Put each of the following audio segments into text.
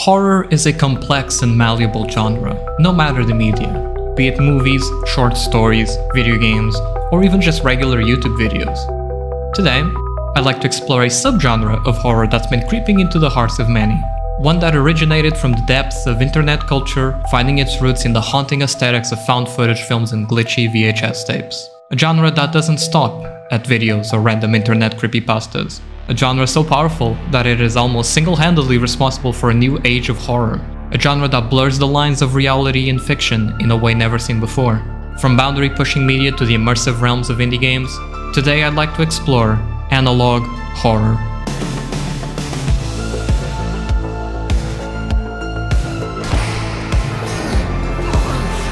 Horror is a complex and malleable genre, no matter the media, be it movies, short stories, video games, or even just regular YouTube videos. Today, I'd like to explore a subgenre of horror that's been creeping into the hearts of many. One that originated from the depths of internet culture, finding its roots in the haunting aesthetics of found footage films and glitchy VHS tapes. A genre that doesn't stop at videos or random internet creepypastas. A genre so powerful that it is almost single-handedly responsible for a new age of horror. A genre that blurs the lines of reality and fiction in a way never seen before. From boundary-pushing media to the immersive realms of indie games, today I'd like to explore analog horror.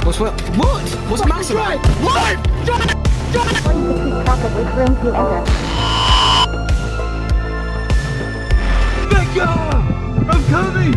What? What's the matter? What? Or you could keep track of which rooms you enter. Becca! I'm coming!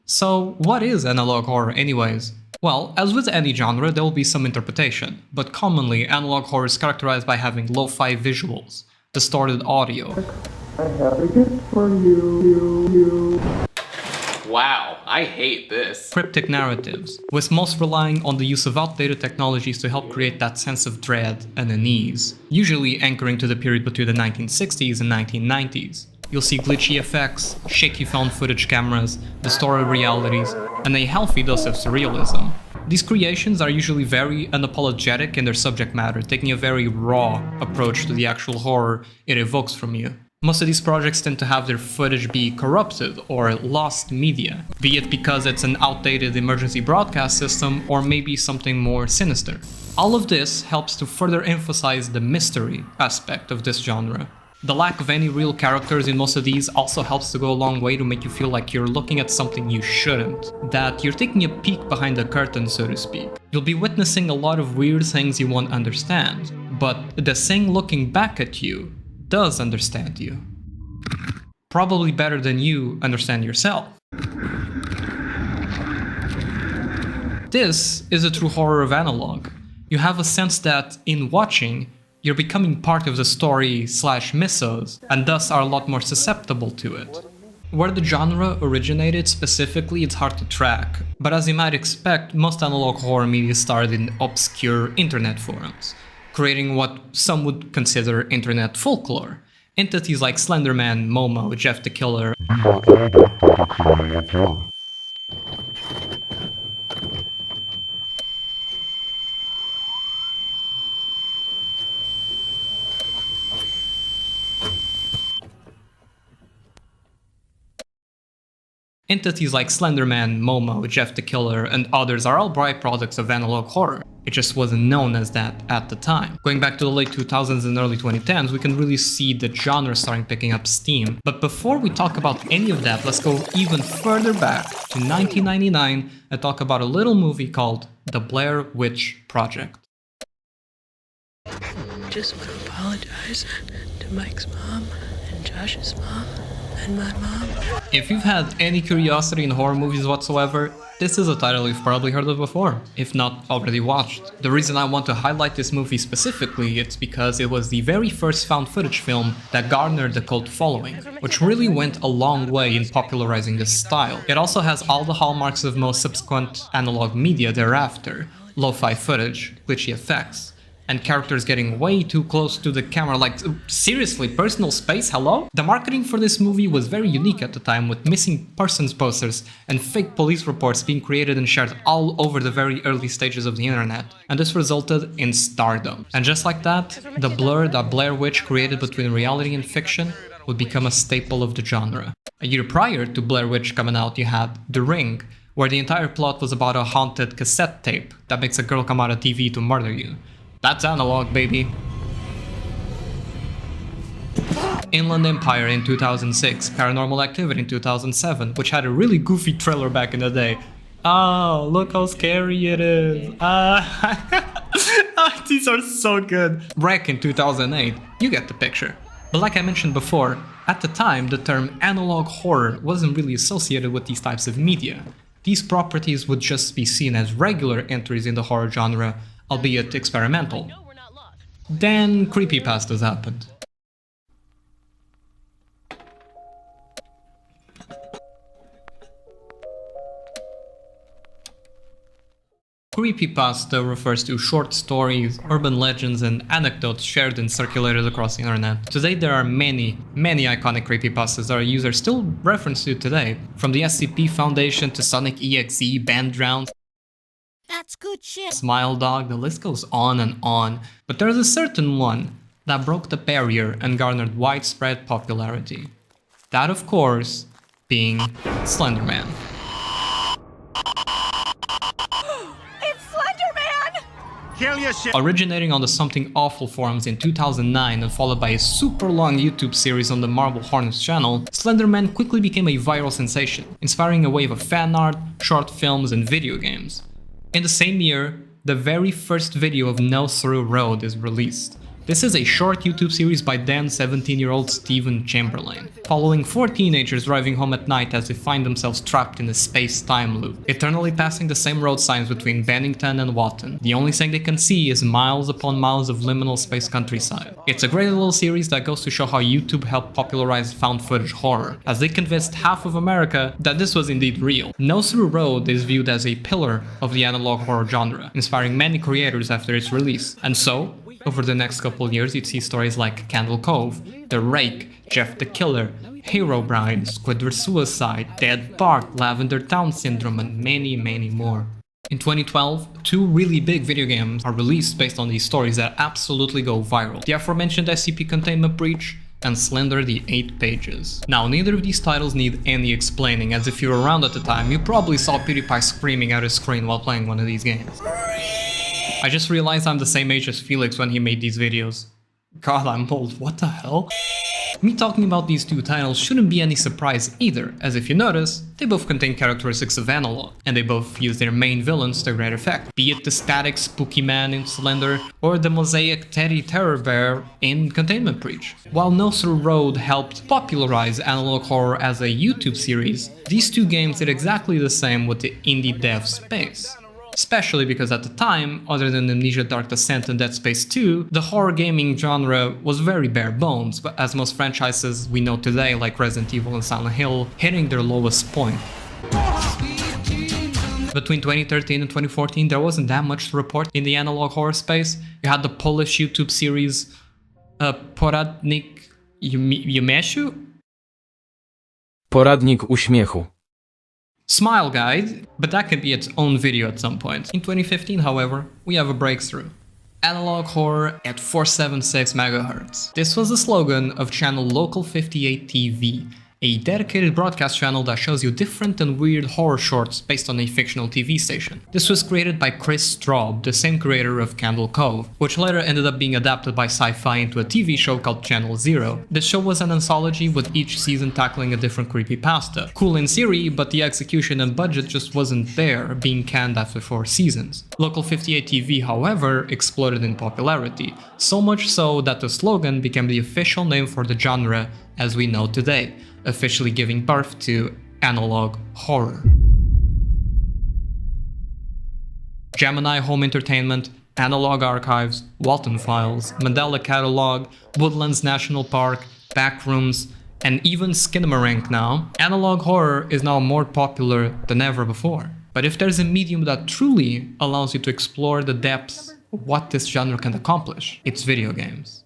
So, what is analog horror anyways? Well, as with any genre, there will be some interpretation, but commonly analog horror is characterized by having lo-fi visuals, distorted audio. I have a gift for you. Wow, I hate this. Cryptic narratives, with most relying on the use of outdated technologies to help create that sense of dread and unease, usually anchoring to the period between the 1960s and 1990s. You'll see glitchy effects, shaky found footage cameras, distorted realities, and a healthy dose of surrealism. These creations are usually very unapologetic in their subject matter, taking a very raw approach to the actual horror it evokes from you. Most of these projects tend to have their footage be corrupted or lost media, be it because it's an outdated emergency broadcast system or maybe something more sinister. All of this helps to further emphasize the mystery aspect of this genre. The lack of any real characters in most of these also helps to go a long way to make you feel like you're looking at something you shouldn't, that you're taking a peek behind the curtain, so to speak. You'll be witnessing a lot of weird things you won't understand, but the thing looking back at you does understand you. Probably better than you understand yourself. This is a true horror of analog. You have a sense that, in watching, you're becoming part of the story/mythos, and thus are a lot more susceptible to it. Where the genre originated specifically, it's hard to track, but as you might expect, most analog horror media started in obscure internet forums, creating what some would consider internet folklore. Entities like Slenderman, Momo, Jeff the Killer, Entities like Slenderman, Momo, Jeff the Killer, and others are all byproducts of analog horror. It just wasn't known as that at the time. Going back to the late 2000s and early 2010s, we can really see the genre starting picking up steam. But before we talk about any of that, let's go even further back to 1999 and talk about a little movie called The Blair Witch Project. Just want to apologize to Mike's mom and Josh's mom and my mom. If you've had any curiosity in horror movies whatsoever, this is a title you've probably heard of before, if not already watched. The reason I want to highlight this movie specifically is because it was the very first found footage film that garnered a cult following, which really went a long way in popularizing this style. It also has all the hallmarks of most subsequent analog media thereafter: lo-fi footage, glitchy effects, and characters getting way too close to the camera, like, seriously, personal space, hello? The marketing for this movie was very unique at the time, with missing persons posters and fake police reports being created and shared all over the very early stages of the internet, and this resulted in stardom. And just like that, the blur that Blair Witch created between reality and fiction would become a staple of the genre. A year prior to Blair Witch coming out, you had The Ring, where the entire plot was about a haunted cassette tape that makes a girl come out of TV to murder you. That's analog, baby. Inland Empire in 2006, Paranormal Activity in 2007, which had a really goofy trailer back in the day. Oh, look how scary it is. These are so good. Wreck in 2008, you get the picture. But like I mentioned before, at the time the term analog horror wasn't really associated with these types of media. these properties would just be seen as regular entries in the horror genre, albeit experimental. Then creepypastas happened. Creepypasta refers to short stories, urban legends, and anecdotes shared and circulated across the internet. Today there are many iconic creepypastas that our users still reference to today, from the SCP Foundation to Sonic EXE, Band Drowns, That's good shit. Smile Dog, the list goes on and on. But there's a certain one that broke the barrier and garnered widespread popularity. That, of course, being Slenderman. Originating on the Something Awful forums in 2009 and followed by a super long YouTube series on the Marvel Hornets channel, Slenderman quickly became a viral sensation, inspiring a wave of fan art, short films, and video games. In the same year, the very first video of No Through Road is released. This is a short YouTube series by then 17-year-old Stephen Chamberlain, following 4 teenagers driving home at night as they find themselves trapped in a space-time loop, eternally passing the same road signs between Bennington and Walten. The only thing they can see is miles upon miles of liminal space countryside. It's a great little series that goes to show how YouTube helped popularize found footage horror, as they convinced half of America that this was indeed real. No Through Road is viewed as a pillar of the analog horror genre, inspiring many creators after its release, and so, over the next couple of years, you'd see stories like Candle Cove, The Rake, Jeff the Killer, Herobrine, Squidward Suicide, Dead Park, Lavender Town Syndrome, and many more. In 2012, 2 really big video games are released based on these stories that absolutely go viral. The aforementioned SCP Containment Breach and Slender the 8 Pages. Now, neither of these titles need any explaining, as if you were around at the time, you probably saw PewDiePie screaming at his screen while playing one of these games. I just realized I'm the same age as Felix when he made these videos. God, I'm old, what the hell? Me talking about these 2 titles shouldn't be any surprise either, as if you notice, they both contain characteristics of analog, and they both use their main villains to great effect, be it the static spooky man in Slender, or the mosaic Teddy Terror Bear in Containment Breach. While No Through Road helped popularize analog horror as a YouTube series, these 2 games did exactly the same with the indie dev space. Especially because at the time, other than Amnesia Dark Descent and Dead Space 2, the horror gaming genre was very bare bones, but as most franchises we know today, like Resident Evil and Silent Hill, hitting their lowest point. Between 2013 and 2014, there wasn't that much to report in the analog horror space. You had the Polish YouTube series Poradnik Usmiechu? Poradnik Uśmiechu. Smile Guide, but that could be its own video at some point. In 2015, however, we have a breakthrough. Analog horror at 476 MHz. This was the slogan of channel Local 58 TV, a dedicated broadcast channel that shows you different and weird horror shorts based on a fictional TV station. This was created by Chris Straub, the same creator of Candle Cove, which later ended up being adapted by Sci-Fi into a TV show called Channel Zero. The show was an anthology with each season tackling a different creepypasta. Cool in theory, but the execution and budget just wasn't there, being canned after 4 seasons. Local 58 TV, however, exploded in popularity, so much so that the slogan became the official name for the genre as we know today, officially giving birth to analog horror. Gemini Home Entertainment, Analog Archives, Walten Files, Mandela Catalogue, Woodlands National Park, Backrooms, and even Skinamarink now, analog horror is now more popular than ever before. But if there's a medium that truly allows you to explore the depths of what this genre can accomplish, it's video games.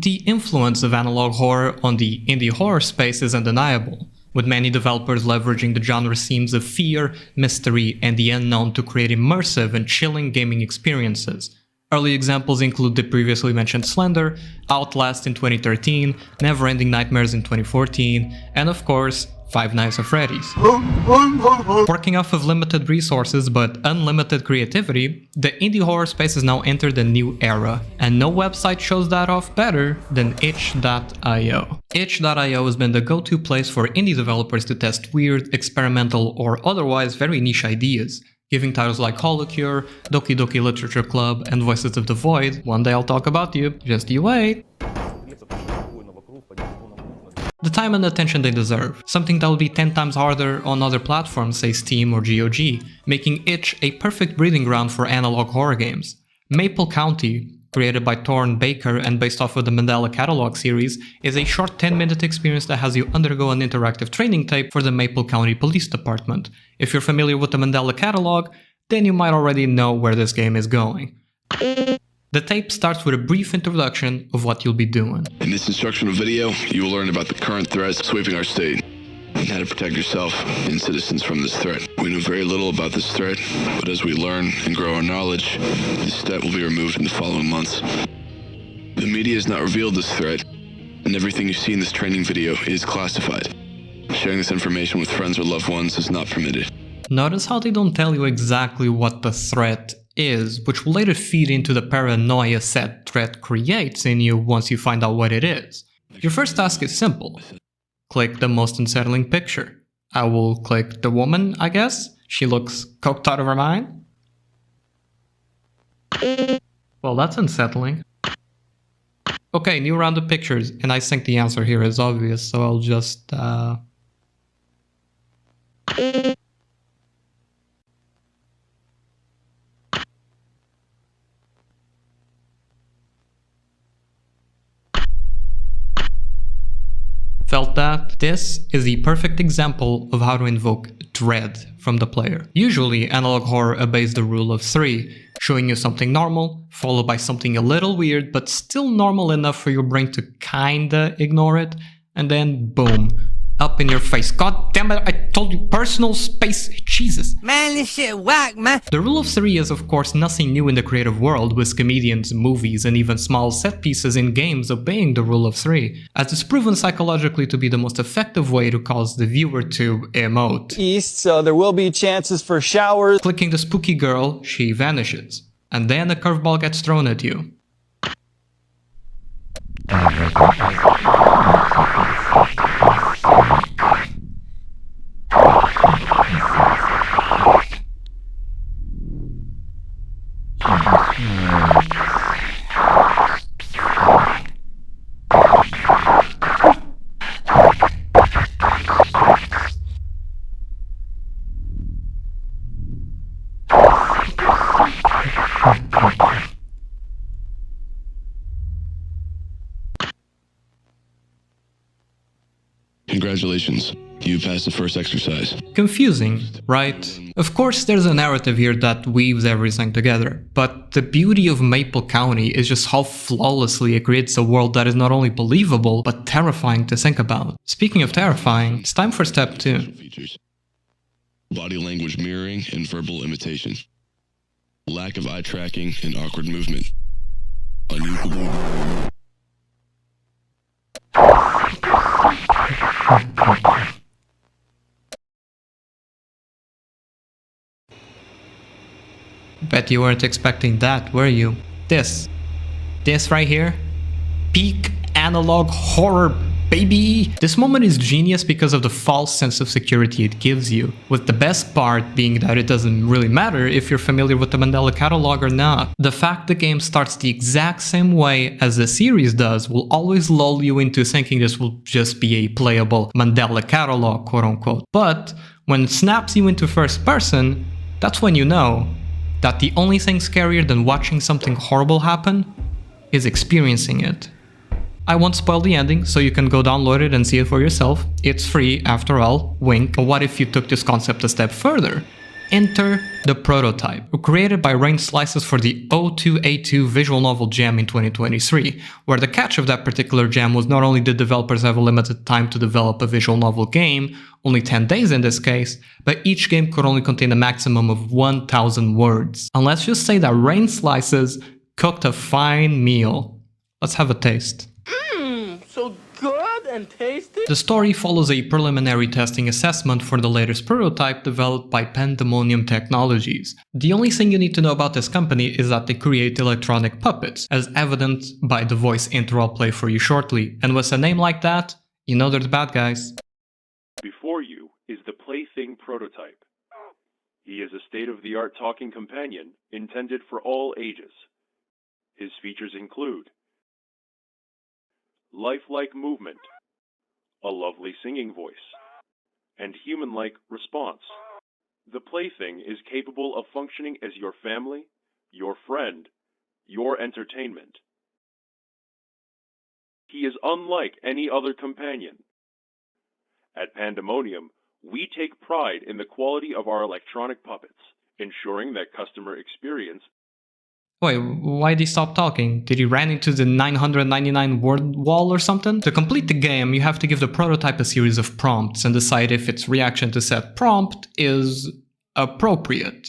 The influence of analog horror on the indie horror space is undeniable, with many developers leveraging the genre's themes of fear, mystery, and the unknown to create immersive and chilling gaming experiences. Early examples include the previously mentioned Slender, Outlast in 2013, Neverending Nightmares in 2014, and of course, Five Nights at Freddy's. Working off of limited resources but unlimited creativity, the indie horror space has now entered a new era, and no website shows that off better than itch.io. Itch.io has been the go-to place for indie developers to test weird, experimental, or otherwise very niche ideas. giving titles like Holocure, Doki Doki Literature Club, and Voices of the Void. One day I'll talk about you, just you wait. The time and attention they deserve, something that would be 10 times harder on other platforms, say Steam or GOG, making itch a perfect breeding ground for analog horror games. Maple County, created by Thorne Baker and based off of the Mandela Catalogue series, is a short 10-minute experience that has you undergo an interactive training tape for the Maple County Police Department. If you're familiar with the Mandela Catalogue, then you might already know where this game is going. The tape starts with a brief introduction of what you'll be doing. In this instructional video, you will learn about the current threats sweeping our state and how to protect yourself and citizens from this threat. We know very little about this threat, but as we learn and grow our knowledge, this threat will be removed in the following months. The media has not revealed this threat, and everything you see in this training video is classified. Sharing this information with friends or loved ones is not permitted. Notice how they don't tell you exactly what the threat is, which will later feed into the paranoia said threat creates in you once you find out what it is. Your first task is simple. Click the most unsettling picture. I will click the woman, I guess. She looks coked out of her mind. Well, that's unsettling. Okay, new round of pictures, and I think the answer here is obvious, so I'll just Felt that? This is the perfect example of how to invoke dread from the player. Usually, analog horror obeys the rule of 3, showing you something normal, followed by something a little weird, but still normal enough for your brain to kinda ignore it, and then boom, up in your face. God damn it, I told you, personal space, Jesus. Man, this shit whack, man. The rule of 3 is of course nothing new in the creative world, with comedians, movies, and even small set pieces in games obeying the rule of 3, as it's proven psychologically to be the most effective way to cause the viewer to emote. East, so there will be chances for showers. Clicking the spooky girl, she vanishes, and then a curveball gets thrown at you. Congratulations, you passed the first exercise. Confusing, right? Of course there's a narrative here that weaves everything together, but the beauty of Maple County is just how flawlessly it creates a world that is not only believable, but terrifying to think about. Speaking of terrifying, it's time for step 2. Features: body language mirroring and verbal imitation. Lack of eye tracking and awkward movement. Unusable. Bet you weren't expecting that, were you? This right here? Peak analog horror, baby! This moment is genius because of the false sense of security it gives you, with the best part being that it doesn't really matter if you're familiar with the Mandela Catalogue or not. The fact the game starts the exact same way as the series does will always lull you into thinking this will just be a playable Mandela Catalogue, quote unquote. But when it snaps you into first person, that's when you know that the only thing scarier than watching something horrible happen is experiencing it. I won't spoil the ending, so you can go download it and see it for yourself. It's free, after all, wink. But what if you took this concept a step further? Enter the Prototype, created by Rain Slices for the O2A2 visual novel jam in 2023, where the catch of that particular jam was not only did developers have a limited time to develop a visual novel game, only 10 days in this case, but each game could only contain a maximum of 1,000 words. And let's just say that Rain Slices cooked a fine meal. Let's have a taste. So good and tasty. The story follows a preliminary testing assessment for the latest prototype developed by Pandemonium Technologies. The only thing you need to know about this company is that they create electronic puppets, as evident by the voice intro I'll play for you shortly, and with a name like that, you know they're the bad guys. Before you is the Plaything prototype. He is a state-of-the-art talking companion intended for all ages. His features include lifelike movement, a lovely singing voice, and human-like response. The plaything is capable of functioning as your family, your friend, your entertainment. He is unlike any other companion. At Pandemonium, we take pride in the quality of our electronic puppets, ensuring that customer experience. Wait, why did he stop talking? Did he ran into the 999 word wall or something? To complete the game, you have to give the prototype a series of prompts and decide if its reaction to said prompt is appropriate.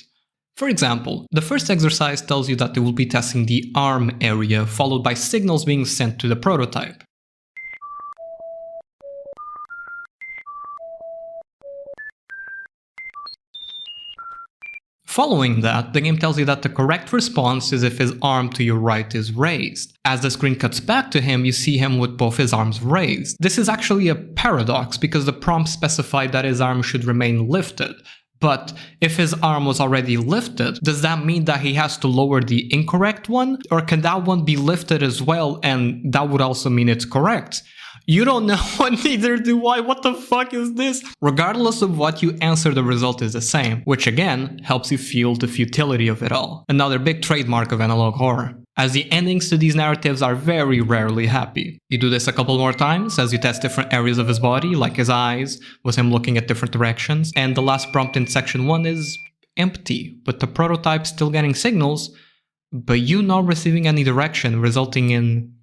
For example, the first exercise tells you that they will be testing the arm area, followed by signals being sent to the prototype. Following that, the game tells you that the correct response is if his arm to your right is raised. As the screen cuts back to him, you see him with both his arms raised. This is actually a paradox because the prompt specified that his arm should remain lifted. But if his arm was already lifted, does that mean that he has to lower the incorrect one? Or can that one be lifted as well and that would also mean it's correct? You don't know, and neither do I. What the fuck is this? Regardless of what you answer, the result is the same, which again helps you feel the futility of it all. Another big trademark of analog horror, as the endings to these narratives are very rarely happy. You do this a couple more times as you test different areas of his body, like his eyes, with him looking at different directions, and the last prompt in section 1 is empty, with the prototype still getting signals, but you not receiving any direction, resulting in...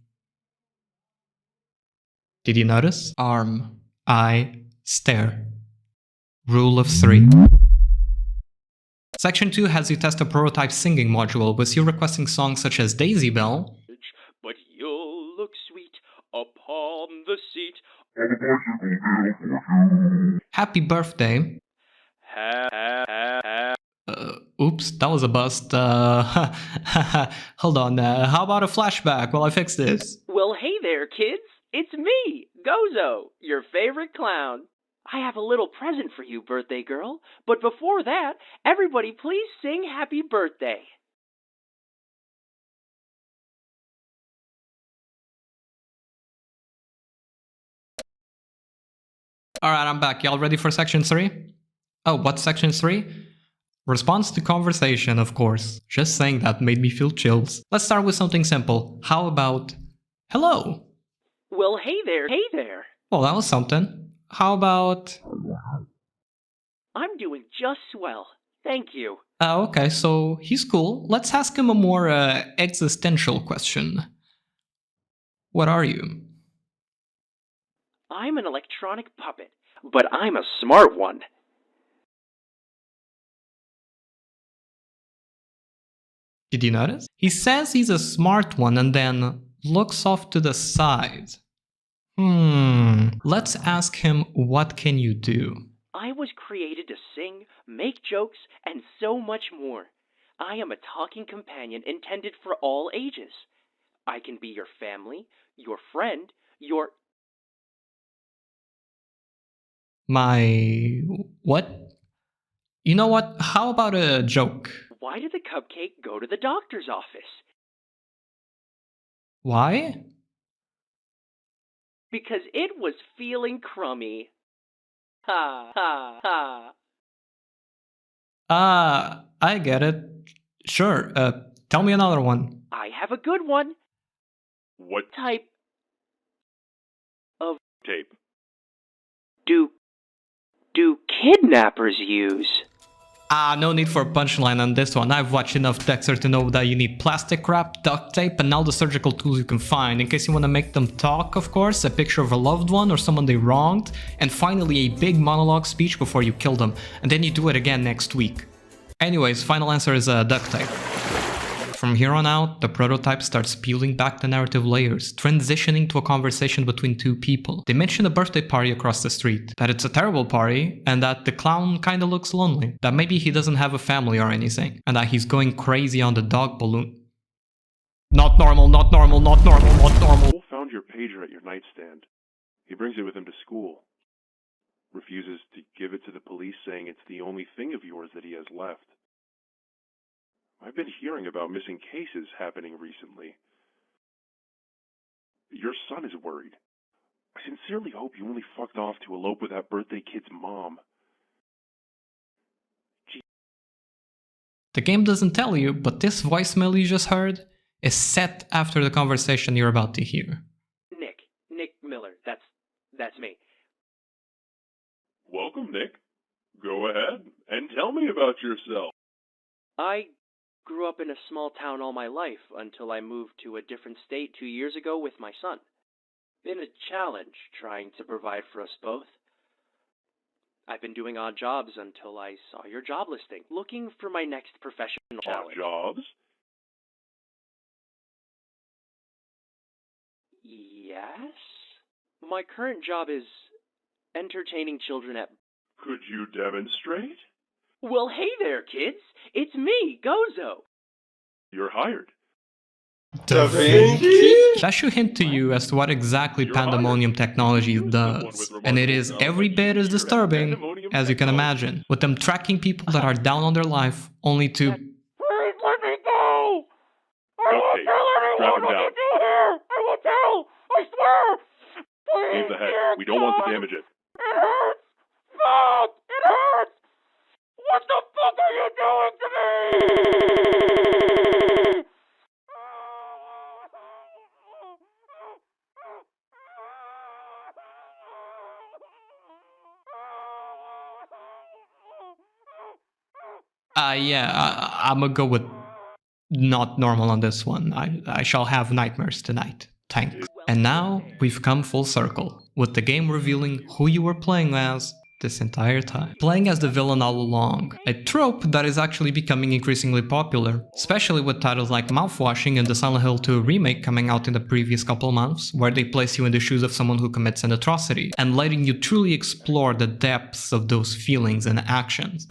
Did you notice? Arm, eye, stare. Rule of 3. Section 2 has you test a prototype singing module, with you requesting songs such as Daisy Bell, but you'll look sweet upon the seat. Happy Birthday, oops, that was a bust, hold on, how about a flashback while I fix this? Well, hey there, kids. It's me, Gozo, your favorite clown. I have a little present for you, birthday girl. But before that, everybody please sing happy birthday. Alright, I'm back. Y'all ready for section 3? Oh, what's section 3? Response to conversation, of course. Just saying that made me feel chills. Let's start with something simple. How about hello? Well, hey there, hey there. Well, that was something. How about... I'm doing just swell. Thank you. Okay, so he's cool. Let's ask him a more existential question. What are you? I'm an electronic puppet, but I'm a smart one. Did you notice? He says he's a smart one and then looks off to the side. Let's ask him, what can you do? I was created to sing, make jokes, and so much more. I am a talking companion intended for all ages. I can be your family, your friend, your... My... what? You know what? How about a joke? Why did the cupcake go to the doctor's office? Why? Because it was feeling crummy. Ha, ha, ha. I get it. Sure, tell me another one. I have a good one. What type of tape do kidnappers use? No need for a punchline on this one. I've watched enough Dexter to know that you need plastic wrap, duct tape, and all the surgical tools you can find. In case you want to make them talk, of course, a picture of a loved one or someone they wronged, and finally a big monologue speech before you kill them. And then you do it again next week. Anyways, final answer is duct tape. From here on out, the prototype starts peeling back the narrative layers, transitioning to a conversation between two people. They mention a birthday party across the street, that it's a terrible party, and that the clown kinda looks lonely, that maybe he doesn't have a family or anything, and that he's going crazy on the dog balloon. Not normal, not normal, not normal, not normal. Cole found your pager at your nightstand. He brings it with him to school. refuses to give it to the police, saying it's the only thing of yours that he has left. I've been hearing about missing cases happening recently. Your son is worried. I sincerely hope you only fucked off to elope with that birthday kid's mom. The game doesn't tell you, but this voicemail you just heard is set after the conversation you're about to hear. Nick Miller, that's me. Welcome, Nick. Go ahead and tell me about yourself. I grew up in a small town all my life until I moved to a different state 2 years ago with my son. Been a challenge trying to provide for us both. I've been doing odd jobs until I saw your job listing, looking for my next professional challenge. Odd jobs? Yes? My current job is entertaining children at... Could you demonstrate? Well, hey there, kids! It's me, Gozo! You're hired. That should hint to you as to what exactly Pandemonium Technologies does, and it is every bit as disturbing as you can imagine, with them tracking people that are down on their life only to... Please let me go! I won't Okay, tell anyone what down. to do here! I won't tell! I swear! Please! Leave the head. We don't want to damage it. It hurts! Fuck! It hurts! What the fuck are you doing to me? I'm gonna go with not normal on this one. I shall have nightmares tonight. Thanks. And now we've come full circle, with the game revealing who you were playing as this entire time. Playing as the villain all along, a trope that is actually becoming increasingly popular, especially with titles like Mouthwashing and the Silent Hill 2 remake coming out in the previous couple months, where they place you in the shoes of someone who commits an atrocity, and letting you truly explore the depths of those feelings and actions.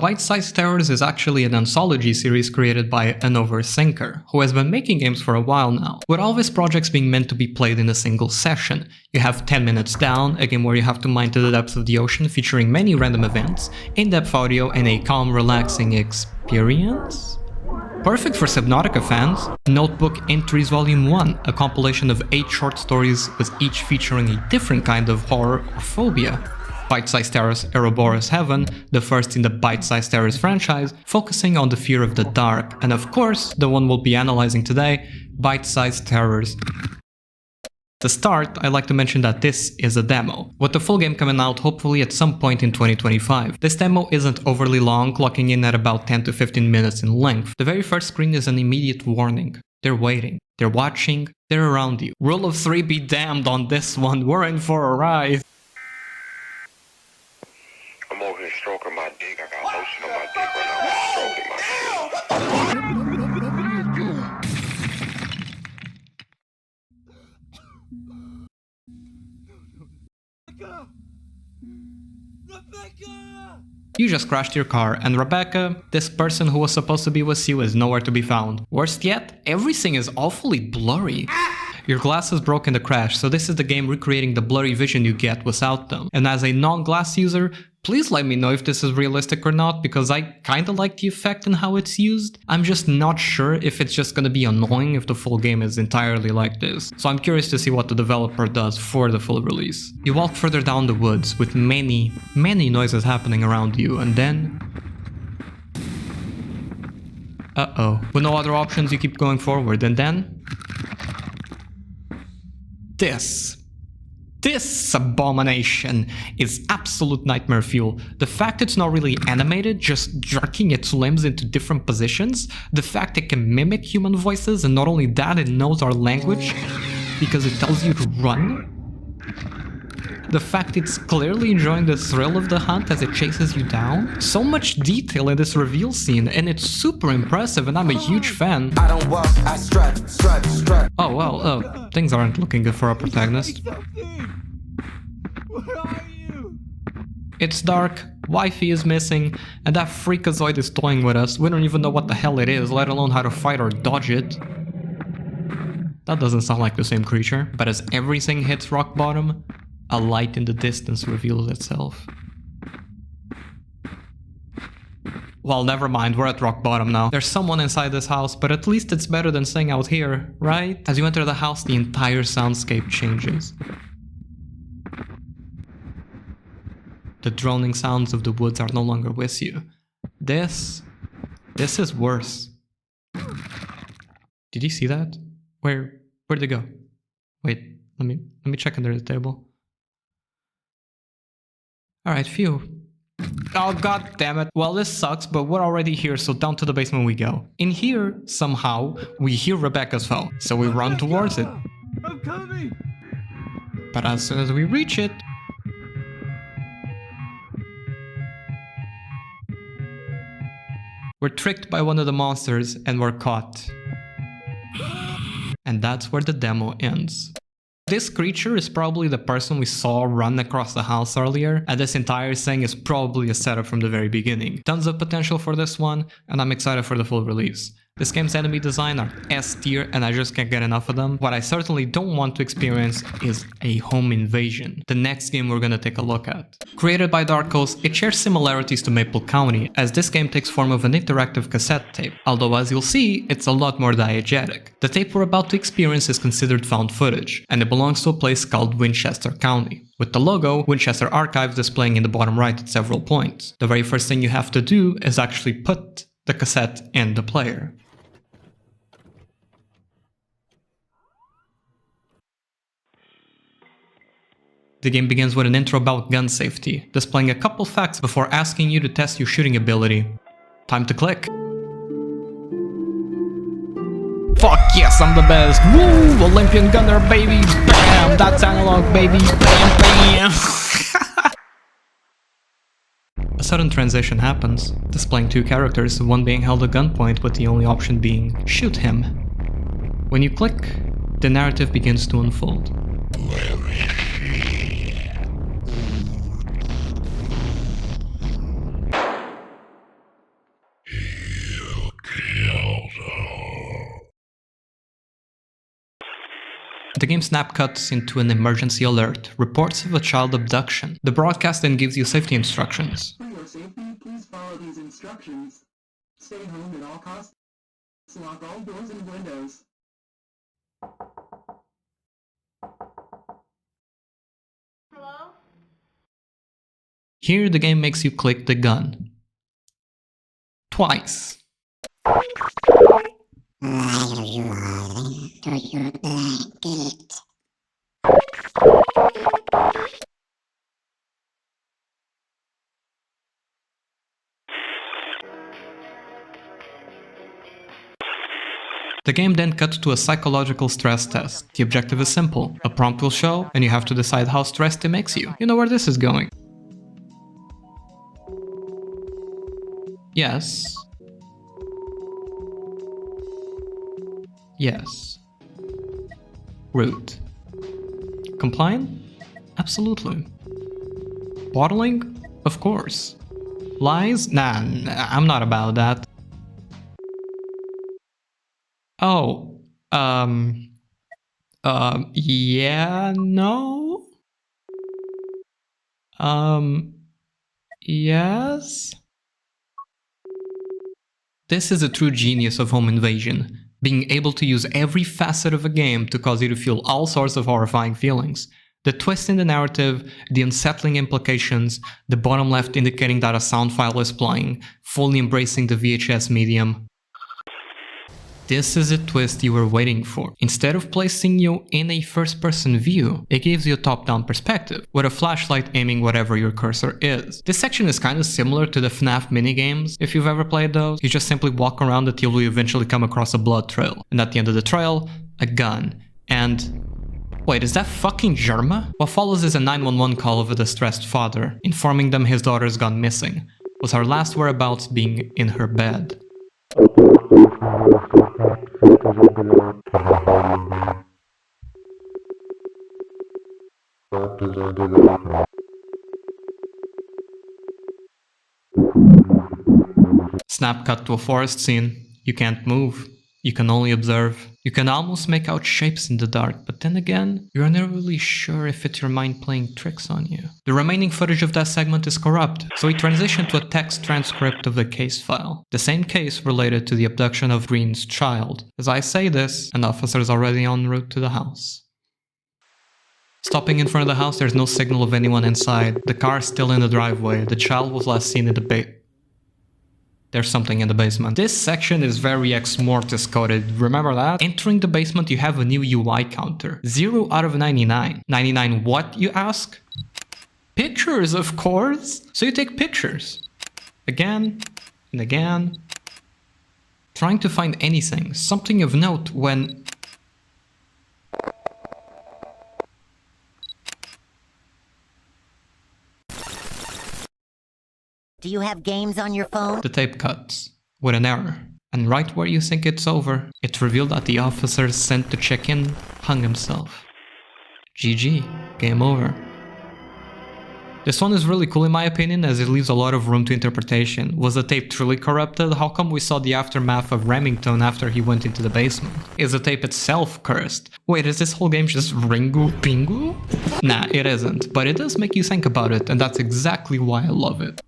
Bite-Sized Terrors is actually an anthology series created by an overthinker, who has been making games for a while now, with all of his projects being meant to be played in a single session. You have 10 Minutes Down, a game where you have to mine to the depths of the ocean featuring many random events, in-depth audio, and a calm, relaxing experience? Perfect for Subnautica fans. Notebook Entries Volume 1, a compilation of 8 short stories with each featuring a different kind of horror or phobia. Bite-Sized Terrors Ouroboros Heaven, the first in the Bite-Sized Terrors franchise, focusing on the fear of the dark, and of course, the one we'll be analyzing today, Bite-Sized Terrors. To start, I'd like to mention that this is a demo, with the full game coming out hopefully at some point in 2025. This demo isn't overly long, clocking in at about 10 to 15 minutes in length. The very first screen is an immediate warning. They're waiting, they're watching, they're around you. Rule of 3 be damned on this one, we're in for a ride. I'm over here stroking my dick. I got lotion on my dick right now. I'm stroking my shit. You just crashed your car, and Rebecca, this person who was supposed to be with you, is nowhere to be found. Worst yet, everything is awfully blurry. Your glasses broke in the crash, so this is the game recreating the blurry vision you get without them. And as a non-glass user, please let me know if this is realistic or not, because I kinda like the effect and how it's used. I'm just not sure if it's just gonna be annoying if the full game is entirely like this. So I'm curious to see what the developer does for the full release. You walk further down the woods with many noises happening around you, and then... uh-oh. With no other options, you keep going forward, and then... This abomination is absolute nightmare fuel. The fact it's not really animated, just jerking its limbs into different positions, the fact it can mimic human voices, and not only that, it knows our language because it tells you to run. The fact it's clearly enjoying the thrill of the hunt as it chases you down. So much detail in this reveal scene, and it's super impressive, and I'm a huge fan. I don't walk, I strut. Oh well, things aren't looking good for our protagonist. Where are you? It's dark, Wi-Fi is missing, and that freakazoid is toying with us. We don't even know what the hell it is, let alone how to fight or dodge it. That doesn't sound like the same creature, but as everything hits rock bottom, a light in the distance reveals itself. Well, never mind, we're at rock bottom now. There's someone inside this house, but at least it's better than staying out here, right? As you enter the house, the entire soundscape changes. The droning sounds of the woods are no longer with you. This is worse. Did you see that? Where'd they go? Wait, let me check under the table. Alright, phew. Oh god damn it. Well, this sucks, but we're already here, so down to the basement we go. In here, somehow, we hear Rebecca's phone, so we run towards it. I'm coming! But as soon as we reach it, we're tricked by one of the monsters and we're caught. And that's where the demo ends. This creature is probably the person we saw run across the house earlier, and this entire thing is probably a setup from the very beginning. Tons of potential for this one, and I'm excited for the full release. This game's enemy design are S tier and I just can't get enough of them. What I certainly don't want to experience is a home invasion, the next game we're gonna take a look at. Created by Dark Coast, it shares similarities to Maple County, as this game takes form of an interactive cassette tape, although as you'll see, it's a lot more diegetic. The tape we're about to experience is considered found footage, and it belongs to a place called Winchester County, with the logo Winchester Archives displaying in the bottom right at several points. The very first thing you have to do is actually put the cassette in the player. The game begins with an intro about gun safety, displaying a couple facts before asking you to test your shooting ability. Time to click. Fuck yes, I'm the best! Woo! Olympian gunner, baby! Bam! That's analog, baby! Bam, bam! A sudden transition happens, displaying two characters, one being held at gunpoint with the only option being shoot him. When you click, the narrative begins to unfold. The game snap cuts into an emergency alert, reports of a child abduction. The broadcast then gives you safety instructions. For your safety, please follow these instructions. Stay home at all costs. Lock all doors and windows. Hello? Here the game makes you click the gun. Twice. The game then cuts to a psychological stress test. The objective is simple. A prompt will show, and you have to decide how stressed it makes you. You know where this is going. Yes. Yes. Root. Compliant? Absolutely. Bottling? Of course. Lies? Nah, I'm not about that. Oh, yeah, no? Yes? This is a true genius of home invasion, being able to use every facet of a game to cause you to feel all sorts of horrifying feelings. The twist in the narrative, the unsettling implications, the bottom left indicating that a sound file is playing, fully embracing the VHS medium. This is a twist you were waiting for. Instead of placing you in a first-person view, it gives you a top-down perspective, with a flashlight aiming whatever your cursor is. This section is kind of similar to the FNAF minigames, if you've ever played those. You just simply walk around until you eventually come across a blood trail, and at the end of the trail, a gun. And Wait, is that fucking Germa? What follows is a 911 call of a distressed father, informing them his daughter's gone missing, with her last whereabouts being in her bed. Snap cut to a forest scene. You can't move. You can only observe. You can almost make out shapes in the dark, but then again, you're never really sure if it's your mind playing tricks on you. The remaining footage of that segment is corrupt, so we transition to a text transcript of the case file. The same case related to the abduction of Green's child. As I say this, an officer is already en route to the house. Stopping in front of the house, there's no signal of anyone inside. The car is still in the driveway. The child was last seen in the There's something in the basement. This section is very ex mortis coded, remember that? Entering the basement, you have a new UI counter. 0 out of 99. 99 what, you ask? Pictures, of course! So you take pictures. Again and again. Trying to find anything, something of note when... Do you have games on your phone? The tape cuts, with an error. And right where you think it's over, it's revealed that the officer sent to check in hung himself. GG, game over. This one is really cool in my opinion, as it leaves a lot of room to interpretation. Was the tape truly corrupted? How come we saw the aftermath of Remington after he went into the basement? Is the tape itself cursed? Wait, is this whole game just Ringu Pingu? Nah, it isn't, but it does make you think about it, and that's exactly why I love it.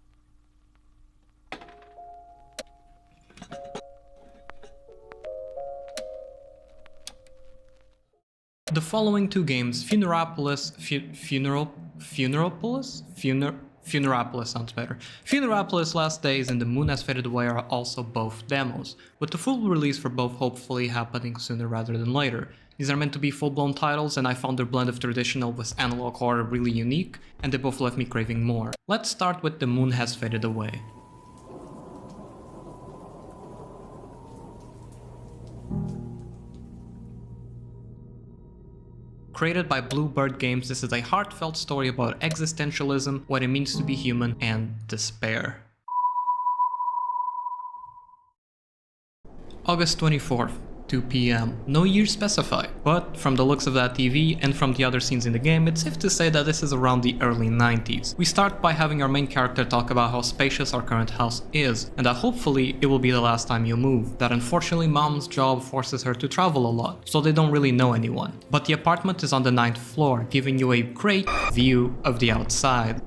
The following two games, Funeralpolis sounds better. Funeralpolis Last Days and The Moon Has Faded Away are also both demos, with the full release for both hopefully happening sooner rather than later. These are meant to be full-blown titles, and I found their blend of traditional with analog horror really unique, and they both left me craving more. Let's start with The Moon Has Faded Away. Created by Bluebird Games, this is a heartfelt story about existentialism, what it means to be human, and despair. August 24th, 2 PM. No year specified, but from the looks of that TV and from the other scenes in the game, it's safe to say that this is around the early 90s. We start by having our main character talk about how spacious our current house is, and that hopefully it will be the last time you move. That unfortunately mom's job forces her to travel a lot, so they don't really know anyone. But the apartment is on the 9th floor, giving you a great view of the outside.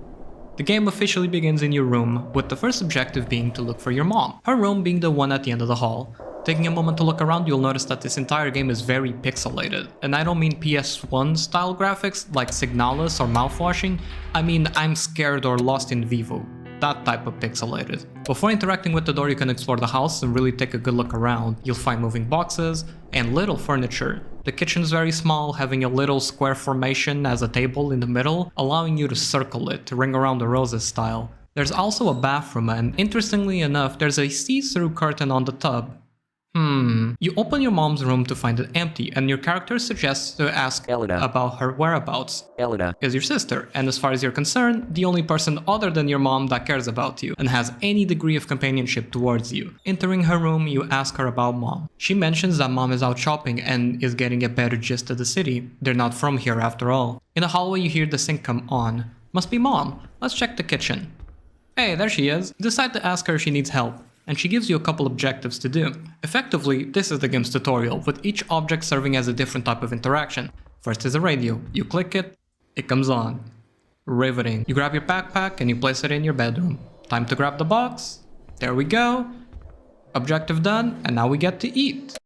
The game officially begins in your room, with the first objective being to look for your mom, her room being the one at the end of the hall. Taking a moment to look around, you'll notice that this entire game is very pixelated. And I don't mean PS1 style graphics like Signalis or mouthwashing, I mean I'm scared or lost in Vivo. That type of pixelated. Before interacting with the door, you can explore the house and really take a good look around. You'll find moving boxes and little furniture. The kitchen is very small, having a little square formation as a table in the middle, allowing you to circle it, to ring around the roses style. There's also a bathroom, and interestingly enough, there's a see-through curtain on the tub. You open your mom's room to find it empty, and your character suggests to ask Elida about her whereabouts. Elida is your sister, and as far as you're concerned, the only person other than your mom that cares about you and has any degree of companionship towards you. Entering her room, you ask her about mom. She mentions that mom is out shopping and is getting a better gist of the city. They're not from here after all. In the hallway, you hear the sink come on. Must be mom. Let's check the kitchen. Hey, there she is. Decide to ask her if she needs help, and she gives you a couple objectives to do. Effectively, this is the game's tutorial, with each object serving as a different type of interaction. First is a radio. You click it, it comes on. Riveting. You grab your backpack and you place it in your bedroom. Time to grab the box. There we go. Objective done, and now we get to eat.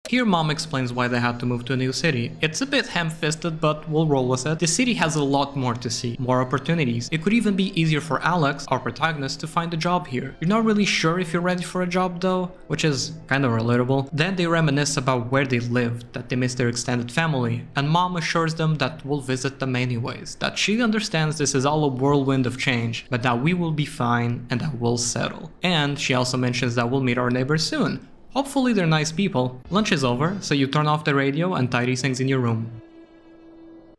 Here mom explains why they had to move to a new city. It's a bit ham-fisted, but we'll roll with it. The city has a lot more to see, more opportunities. It could even be easier for Alex, our protagonist, to find a job here. You're not really sure if you're ready for a job though, which is kind of relatable. Then they reminisce about where they lived, that they miss their extended family, and mom assures them that we'll visit them anyways, that she understands this is all a whirlwind of change, but that we will be fine and that we'll settle. And she also mentions that we'll meet our neighbors soon. Hopefully they're nice people. Lunch is over, so you turn off the radio and tidy things in your room.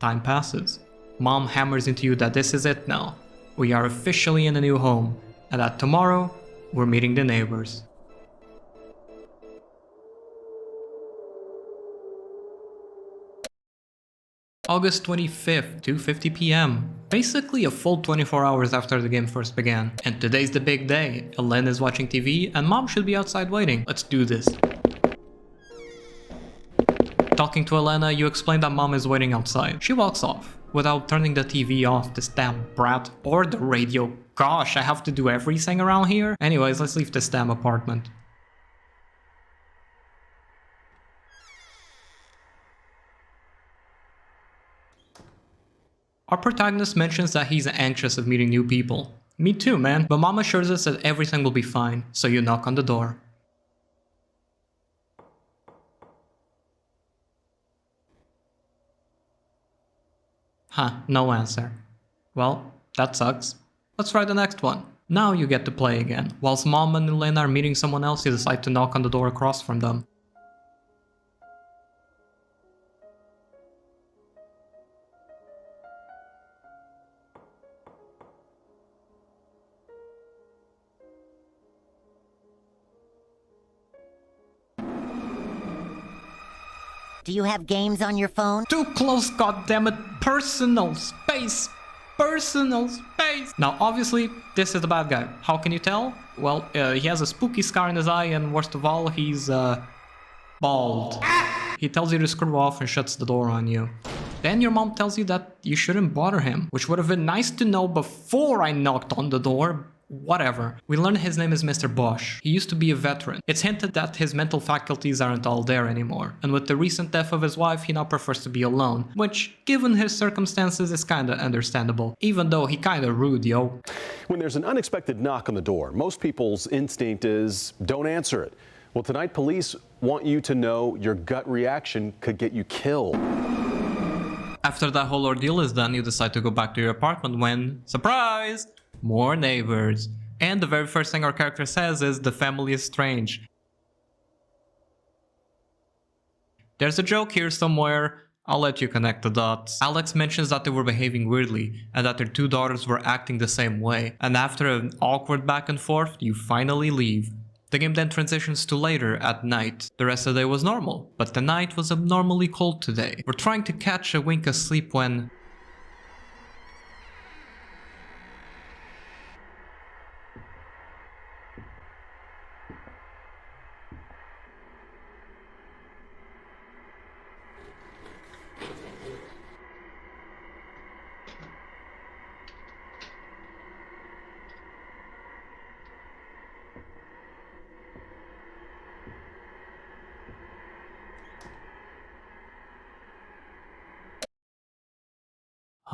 Time passes. Mom hammers into you that this is it now. We are officially in a new home, and that tomorrow, we're meeting the neighbors. August 25th, 2:50 p.m. Basically a full 24 hours after the game first began. And today's the big day. Elena is watching TV and Mom should be outside waiting. Let's do this. Talking to Elena, you explain that Mom is waiting outside. She walks off, without turning the TV off, this damn brat, or the radio. Gosh, I have to do everything around here? Anyways, let's leave this damn apartment. Our protagonist mentions that he's anxious of meeting new people. Me too, man, but Mom assures us that everything will be fine, so you knock on the door. Huh, no answer. Well, that sucks. Let's try the next one. Now you get to play again. Whilst Mom and Elena are meeting someone else, you decide to knock on the door across from them. Do you have games on your phone? Too close, goddammit! Personal space! Personal space! Now, obviously, this is the bad guy. How can you tell? Well, he has a spooky scar in his eye, and worst of all, he's, bald. He tells you to screw off and shuts the door on you. Then your mom tells you that you shouldn't bother him, which would have been nice to know before I knocked on the door. Whatever. We learn his name is Mr. Bosch. He used to be a veteran. It's hinted that his mental faculties aren't all there anymore, and with the recent death of his wife, he now prefers to be alone, which, given his circumstances, is kinda understandable, even though he kinda rude, yo. When there's an unexpected knock on the door, most people's instinct is, don't answer it. Well, tonight, police want you to know your gut reaction could get you killed. After that whole ordeal is done, you decide to go back to your apartment when, surprise! More neighbors. And the very first thing our character says is, the family is strange. There's a joke here somewhere. I'll let you connect the dots. Alex mentions that they were behaving weirdly, and that their two daughters were acting the same way. And after an awkward back and forth, you finally leave. The game then transitions to later, at night. The rest of the day was normal, but the night was abnormally cold today. We're trying to catch a wink of sleep when...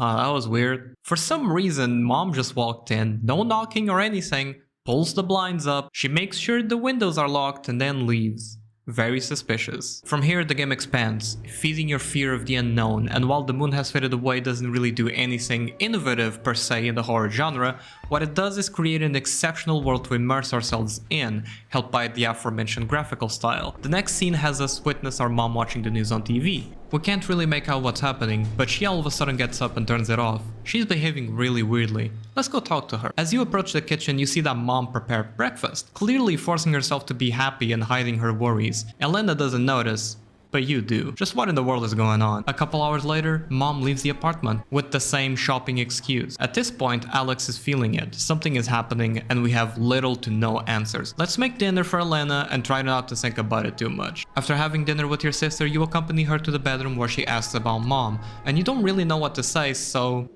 that was weird. For some reason, Mom just walked in, no knocking or anything, pulls the blinds up, she makes sure the windows are locked and then leaves. Very suspicious. From here, the game expands, feeding your fear of the unknown, and while the moon has faded away, doesn't really do anything innovative per se in the horror genre, what it does is create an exceptional world to immerse ourselves in, helped by the aforementioned graphical style. The next scene has us witness our mom watching the news on TV. We can't really make out what's happening, but she all of a sudden gets up and turns it off. She's behaving really weirdly. Let's go talk to her. As you approach the kitchen, you see that Mom prepared breakfast, clearly forcing herself to be happy and hiding her worries. Elena doesn't notice, but you do. Just what in the world is going on? A couple hours later, Mom leaves the apartment with the same shopping excuse. At this point, Alex is feeling it. Something is happening and we have little to no answers. Let's make dinner for Elena and try not to think about it too much. After having dinner with your sister, you accompany her to the bedroom where she asks about Mom, and you don't really know what to say, so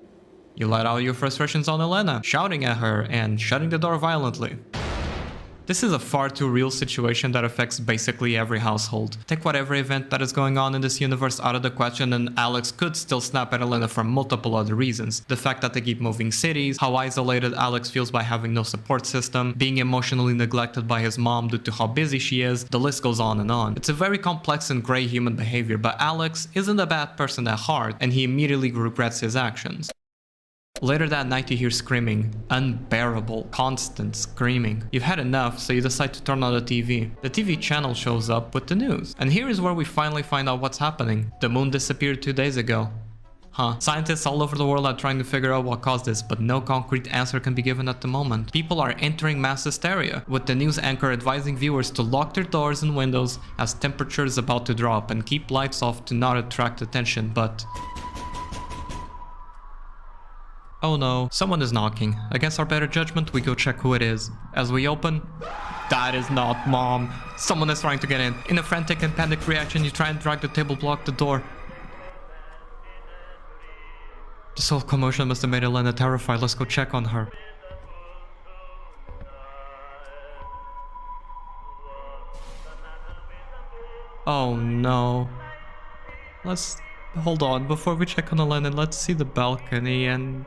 you let out your frustrations on Elena, shouting at her and shutting the door violently. This is a far too real situation that affects basically every household. Take whatever event that is going on in this universe out of the question and Alex could still snap at Elena for multiple other reasons. The fact that they keep moving cities, how isolated Alex feels by having no support system, being emotionally neglected by his mom due to how busy she is, the list goes on and on. It's a very complex and grey human behavior, but Alex isn't a bad person at heart and he immediately regrets his actions. Later that night you hear screaming. Unbearable, constant screaming. You've had enough, so you decide to turn on the TV. The TV channel shows up with the news. And here is where we finally find out what's happening. The moon disappeared 2 days ago. Huh. Scientists all over the world are trying to figure out what caused this, but no concrete answer can be given at the moment. People are entering mass hysteria, with the news anchor advising viewers to lock their doors and windows as temperature is about to drop and keep lights off to not attract attention, but... Oh no, someone is knocking. Against our better judgment, we go check who it is. As we open... That is not Mom. Someone is trying to get in. In a frantic and panicked reaction, you try and drag the table block the door. This whole commotion must have made Elena terrified. Let's go check on her. Oh no. Let's... Hold on. Before we check on Elena, let's see the balcony and...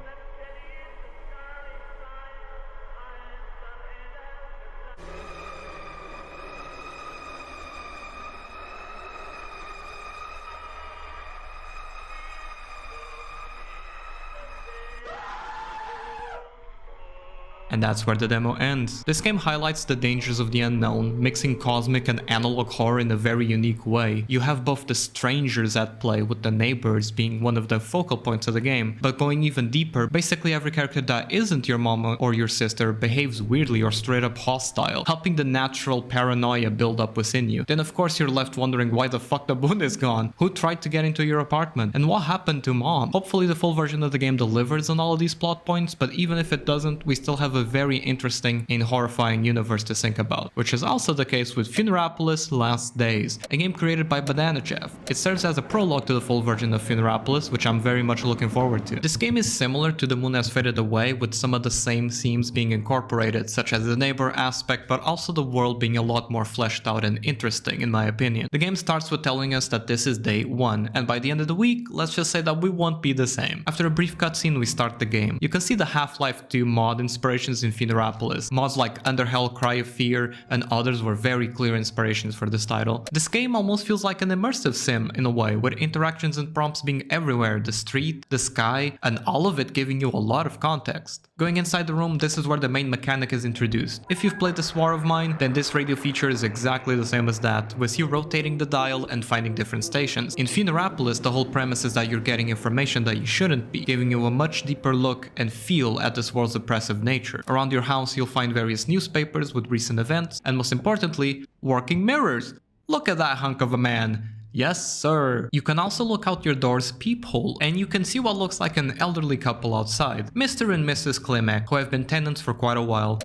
And that's where the demo ends. This game highlights the dangers of the unknown, mixing cosmic and analog horror in a very unique way. You have both the strangers at play, with the neighbors being one of the focal points of the game, but going even deeper, basically every character that isn't your mama or your sister behaves weirdly or straight up hostile, helping the natural paranoia build up within you. Then of course you're left wondering why the fuck the moon is gone, who tried to get into your apartment, and what happened to Mom. Hopefully the full version of the game delivers on all of these plot points, but even if it doesn't, we still have a very interesting and horrifying universe to think about, which is also the case with Funeralpolis Last Days, a game created by Banana Jeff. It serves as a prologue to the full version of Funeralpolis, which I'm very much looking forward to. This game is similar to The Moon Has Faded Away, with some of the same themes being incorporated, such as the neighbor aspect, but also the world being a lot more fleshed out and interesting in my opinion. The game starts with telling us that this is day 1, and by the end of the week, let's just say that we won't be the same. After a brief cutscene, we start the game. You can see the Half-Life 2 mod inspirations in Funeralpolis. Mods like Underhell, Cry of Fear, and others were very clear inspirations for this title. This game almost feels like an immersive sim in a way, with interactions and prompts being everywhere, the street, the sky, and all of it giving you a lot of context. Going inside the room, this is where the main mechanic is introduced. If you've played this War of Mine, then this radio feature is exactly the same as that, with you rotating the dial and finding different stations. In Funeralpolis, the whole premise is that you're getting information that you shouldn't be, giving you a much deeper look and feel at this world's oppressive nature. Around your house, you'll find various newspapers with recent events, and most importantly, working mirrors. Look at that hunk of a man. Yes, sir. You can also look out your door's peephole, and you can see what looks like an elderly couple outside, Mr. and Mrs. Klimek, who have been tenants for quite a while.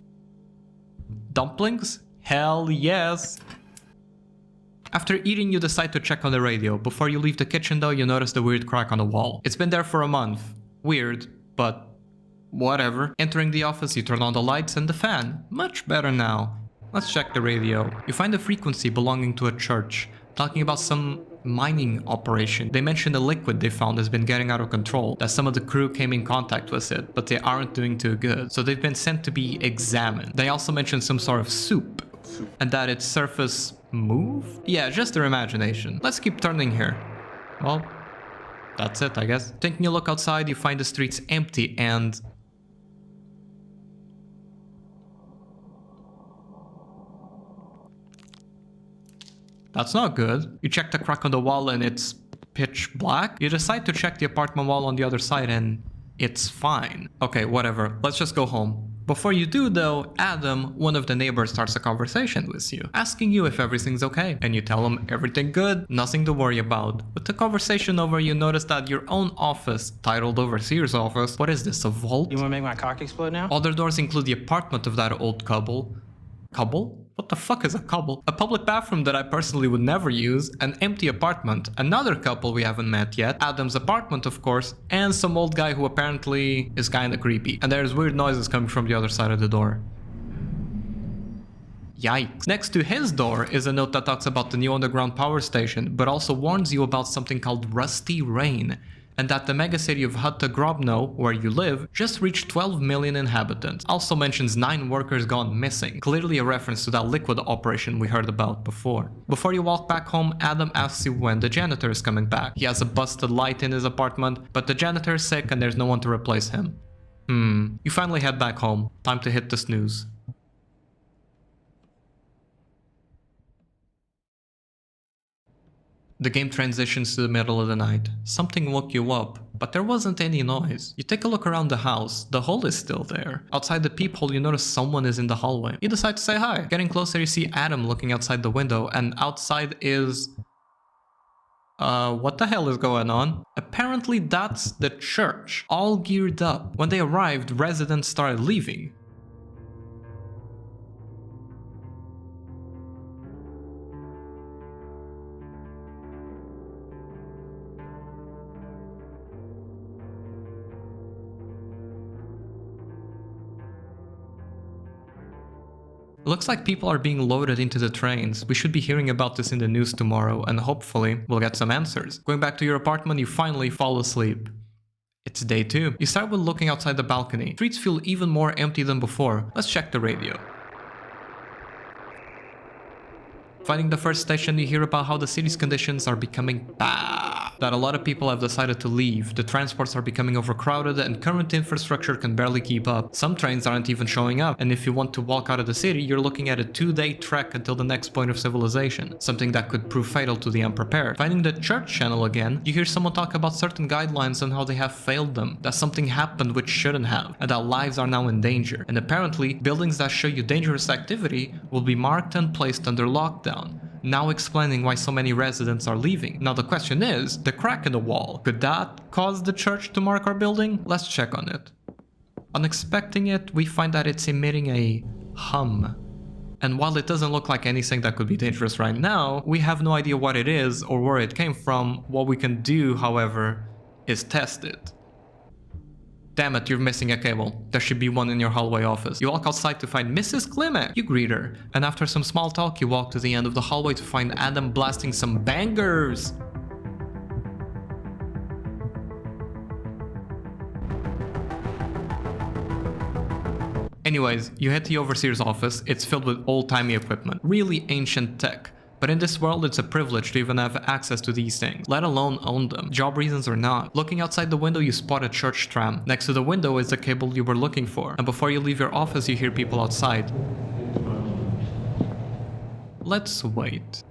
Dumplings? Hell yes! After eating, you decide to check on the radio. Before you leave the kitchen though, you notice the weird crack on the wall. It's been there for a month. Weird, but whatever. Entering the office, you turn on the lights and the fan. Much better now. Let's check the radio. You find a frequency belonging to a church, talking about some mining operation. They mention a liquid they found has been getting out of control, that some of the crew came in contact with it, but they aren't doing too good, so they've been sent to be examined. They also mention some sort of soup, and that its surface moved? Yeah, just their imagination. Let's keep turning here. Well, that's it, I guess. Taking a look outside, you find the streets empty and... That's not good. You check the crack on the wall and it's pitch black. You decide to check the apartment wall on the other side and it's fine. Okay, whatever. Let's just go home. Before you do though, Adam, one of the neighbors, starts a conversation with you, asking you if everything's okay. And you tell him everything good, nothing to worry about. With the conversation over, you notice that your own office, titled Overseer's Office, what is this, a vault? You wanna make my cock explode now? Other doors include the apartment of that old couple. Couple? What the fuck is a couple? A public bathroom that I personally would never use, an empty apartment, another couple we haven't met yet, Adam's apartment of course, and some old guy who apparently is kinda creepy. And there's weird noises coming from the other side of the door. Yikes. Next to his door is a note that talks about the new underground power station, but also warns you about something called Rusty Rain, and that the megacity of Hatta Grobno, where you live, just reached 12 million inhabitants. Also mentions 9 workers gone missing, clearly a reference to that liquid operation we heard about before. Before you walk back home, Adam asks you when the janitor is coming back. He has a busted light in his apartment, but the janitor is sick and there's no one to replace him. You finally head back home. Time to hit the snooze. The game transitions to the middle of the night. Something woke you up. but there wasn't any noise. You take a look around the house, the hole is still there. Outside the peephole, you notice someone is in the hallway. You decide to say hi. Getting closer, you see Adam looking outside the window, and outside is... what the hell is going on? Apparently that's the church, all geared up. When they arrived, residents started leaving. Looks like people are being loaded into the trains. We should be hearing about this in the news tomorrow, and hopefully we'll get some answers. Going back to your apartment, you finally fall asleep. It's day 2. You start with looking outside the balcony. Streets feel even more empty than before. Let's check the radio. Finding the first station, you hear about how the city's conditions are becoming bad. That a lot of people have decided to leave. The transports are becoming overcrowded and current infrastructure can barely keep up. Some trains aren't even showing up, and if you want to walk out of the city, you're looking at a 2-day trek until the next point of civilization. Something that could prove fatal to the unprepared. Finding the church channel again, you hear someone talk about certain guidelines and how they have failed them. That something happened which shouldn't have, and that lives are now in danger. And apparently, buildings that show you dangerous activity will be marked and placed under lockdown. Now explaining why so many residents are leaving. Now the question is, the crack in the wall, could that cause the church to mark our building? Let's check on it. On inspecting it, we find that it's emitting a hum. And while it doesn't look like anything that could be dangerous right now, we have no idea what it is or where it came from. What we can do, however, is test it. Damn it, you're missing a cable. There should be one in your hallway office. You walk outside to find Mrs. Klimek. You greet her, and after some small talk, you walk to the end of the hallway to find Adam blasting some bangers. Anyways, you head to the overseer's office. It's filled with old-timey equipment, really ancient tech. But in this world, it's a privilege to even have access to these things, let alone own them, job reasons or not. Looking outside the window, you spot a church tram. Next to the window is the cable you were looking for, and before you leave your office, you hear people outside. Let's wait.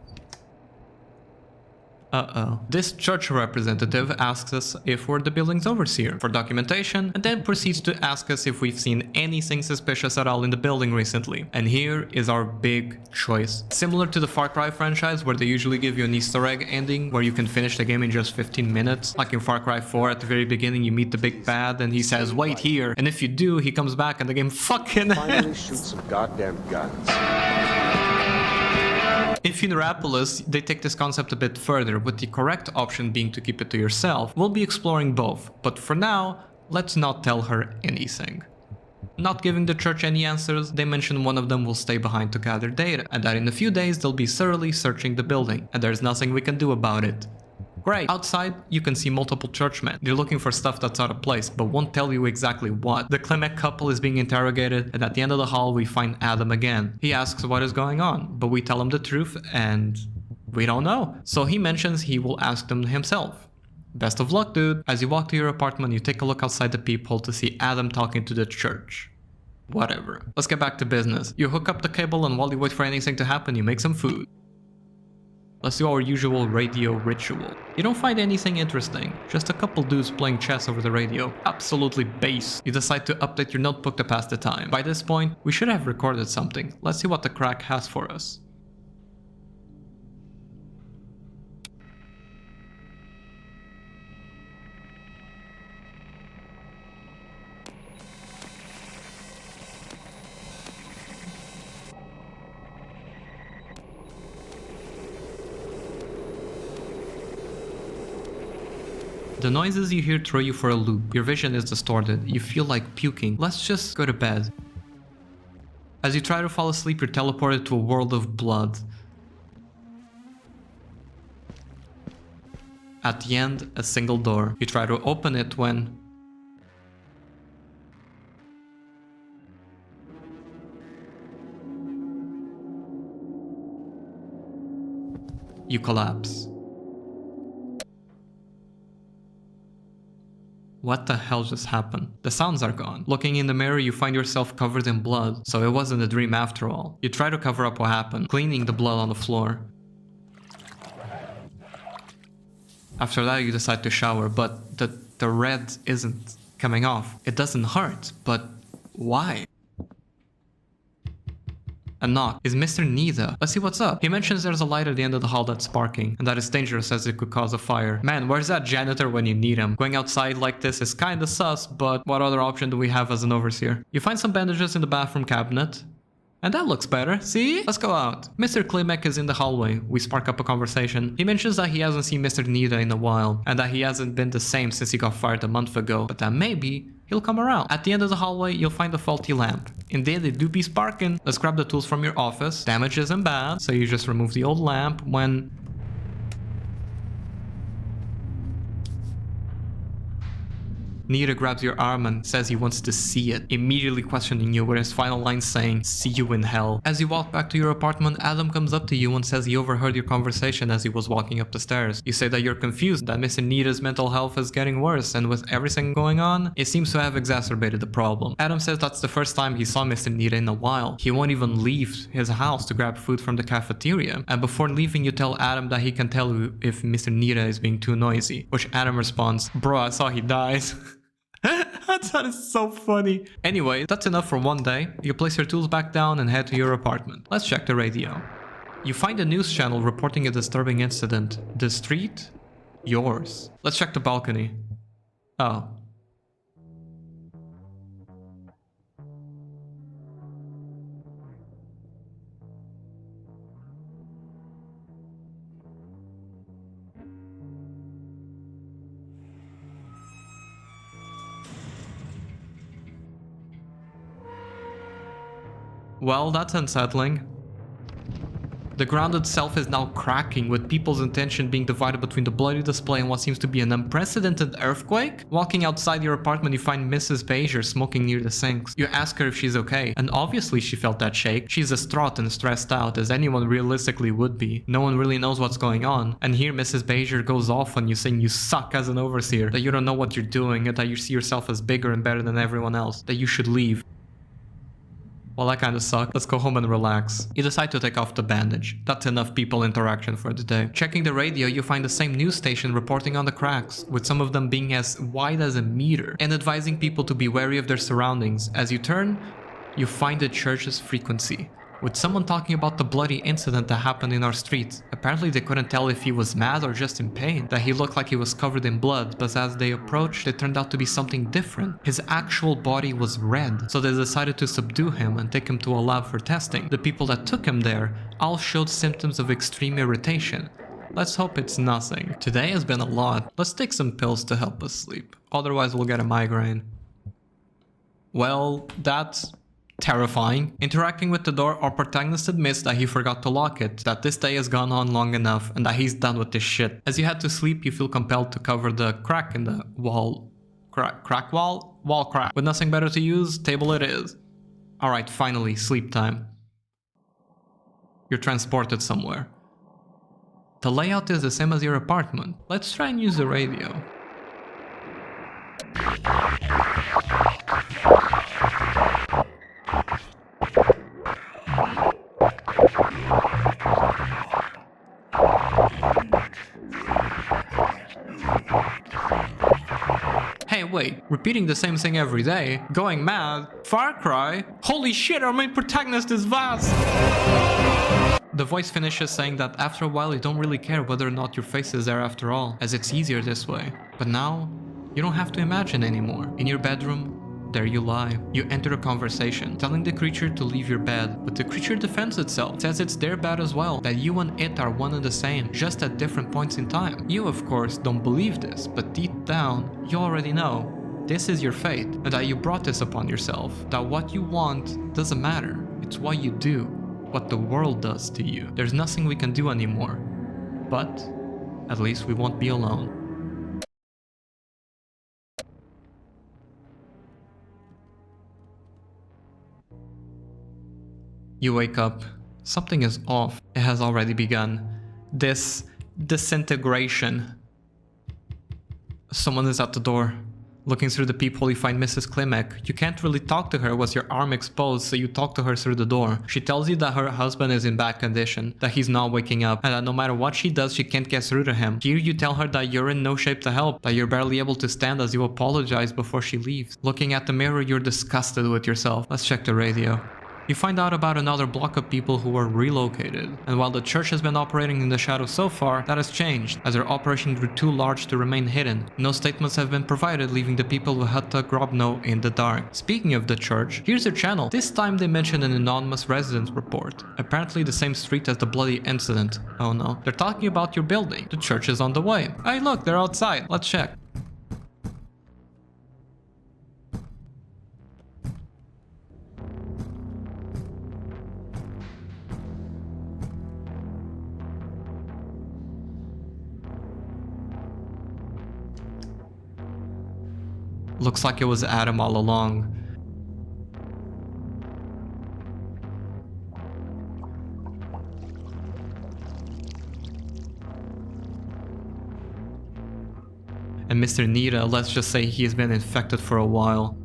Uh-oh. This church representative asks us if we're the building's overseer for documentation, and then proceeds to ask us if we've seen anything suspicious at all in the building recently. And here is our big choice. Similar to the Far Cry franchise, where they usually give you an Easter egg ending where you can finish the game in just 15 minutes. Like in Far Cry 4, at the very beginning you meet the big bad and he says, "Wait here," and if you do, he comes back and the game fucking finally shoot some goddamn guns. In Funeralpolis, they take this concept a bit further, with the correct option being to keep it to yourself. We'll be exploring both, but for now, let's not tell her anything. Not giving the church any answers, they mention one of them will stay behind to gather data, and that in a few days they'll be thoroughly searching the building, and there's nothing we can do about it. Great. Outside, you can see multiple churchmen. They're looking for stuff that's out of place, but won't tell you exactly what. The Klimek couple is being interrogated, and at the end of the hall, we find Adam again. He asks what is going on, but we tell him the truth, and we don't know. So he mentions he will ask them himself. Best of luck, dude. As you walk to your apartment, you take a look outside the peephole to see Adam talking to the church. Whatever. Let's get back to business. You hook up the cable, and while you wait for anything to happen, you make some food. Let's do our usual radio ritual. You don't find anything interesting, just a couple dudes playing chess over the radio. Absolutely base. You decide to update your notebook to pass the time. By this point, we should have recorded something. Let's see what the crack has for us. The noises you hear throw you for a loop. Your vision is distorted. You feel like puking. Let's just go to bed. As you try to fall asleep, you're teleported to a world of blood. At the end, a single door. You try to open it when... you collapse. What the hell just happened? The sounds are gone. Looking in the mirror, you find yourself covered in blood, so it wasn't a dream after all. You try to cover up what happened, cleaning the blood on the floor. After that, you decide to shower, but the The red isn't coming off. It doesn't hurt, but why? A knock. Is Mr. Nida? Let's see what's up. He mentions there's a light at the end of the hall that's sparking, and that it's dangerous as it could cause a fire. Man, where's that janitor when you need him? Going outside like this is kinda sus, but what other option do we have as an overseer? You find some bandages in the bathroom cabinet. And that looks better, see? Let's go out. Mr. Klimek is in the hallway. We spark up a conversation. He mentions that he hasn't seen Mr. Nida in a while, and that he hasn't been the same since he got fired a month ago, but that maybe he'll come around. At the end of the hallway, you'll find a faulty lamp. Indeed, they do be sparking. Let's grab the tools from your office. Damage isn't bad, so you just remove the old lamp when... Nida grabs your arm and says he wants to see it, immediately questioning you with his final line saying, "See you in hell." As you walk back to your apartment, Adam comes up to you and says he overheard your conversation as he was walking up the stairs. You say that you're confused, that Mr. Nida's mental health is getting worse, and with everything going on, it seems to have exacerbated the problem. Adam says that's the first time he saw Mr. Nida in a while. He won't even leave his house to grab food from the cafeteria. And before leaving, you tell Adam that he can tell you if Mr. Nida is being too noisy, which Adam responds, "Bro, I saw he dies." That is so funny. Anyway, that's enough for one day. You place your tools back down and head to your apartment. Let's check the radio. You find a news channel reporting a disturbing incident. The street? Yours. Let's check the balcony. Oh. Well, that's unsettling. The ground itself is now cracking, with people's attention being divided between the bloody display and what seems to be an unprecedented earthquake. Walking outside your apartment, you find Mrs. Bezier smoking near the sinks. You ask her if she's okay, and obviously she felt that shake. She's distraught and stressed out, as anyone realistically would be. No one really knows what's going on. And here Mrs. Bezier goes off on you, saying you suck as an overseer, that you don't know what you're doing, and that you see yourself as bigger and better than everyone else, that you should leave. Well, that kinda sucked. Let's go home and relax. You decide to take off the bandage. That's enough people interaction for the day. Checking the radio, you find the same news station reporting on the cracks, with some of them being as wide as a meter, and advising people to be wary of their surroundings. As you turn, you find the church's frequency, with someone talking about the bloody incident that happened in our street. Apparently they couldn't tell if he was mad or just in pain, that he looked like he was covered in blood, but as they approached, it turned out to be something different. His actual body was red, so they decided to subdue him and take him to a lab for testing. The people that took him there all showed symptoms of extreme irritation. Let's hope it's nothing. Today has been a lot. Let's take some pills to help us sleep, otherwise we'll get a migraine. Well, that's terrifying. Interacting with the door, our protagonist admits that he forgot to lock it, that this day has gone on long enough, and that he's done with this shit. As you head to sleep, you feel compelled to cover the crack in the wall. Wall crack. With nothing better to use, table it is. Alright, finally, sleep time. You're transported somewhere. The layout is the same as your apartment. Let's try and use the radio. Hey, wait, repeating the same thing every day? Going mad? Far Cry? Holy shit, our main protagonist is vast! The voice finishes saying that after a while you don't really care whether or not your face is there after all, as it's easier this way. But now, you don't have to imagine anymore. In your bedroom, there you lie. You enter a conversation, telling the creature to leave your bed, but the creature defends itself, says it's their bed as well, that you and it are one and the same, just at different points in time. You, of course, don't believe this, but deep down, you already know this is your fate, and that you brought this upon yourself, that what you want doesn't matter, it's what you do, what the world does to you. There's nothing we can do anymore, but at least we won't be alone. You wake up. Something is off. It has already begun. This disintegration. Someone is at the door. Looking through the peephole, you find Mrs. Klimek. You can't really talk to her with your arm exposed, so you talk to her through the door. She tells you that her husband is in bad condition, that he's not waking up, and that no matter what she does, she can't get through to him. Here you tell her that you're in no shape to help, that you're barely able to stand as you apologize before she leaves. Looking at the mirror, you're disgusted with yourself. Let's check the radio. You find out about another block of people who were relocated, and while the church has been operating in the shadows so far, that has changed, as their operation grew too large to remain hidden. No statements have been provided, leaving the people of Hutta Grobno in the dark. Speaking of the church, here's their channel. This time they mention an anonymous residence report, apparently the same street as the bloody incident. Oh no, they're talking about your building. The church is on the way. Hey look, they're outside. Let's check. Looks like it was Adam all along. And Mr. Nita, let's just say he's been infected for a while.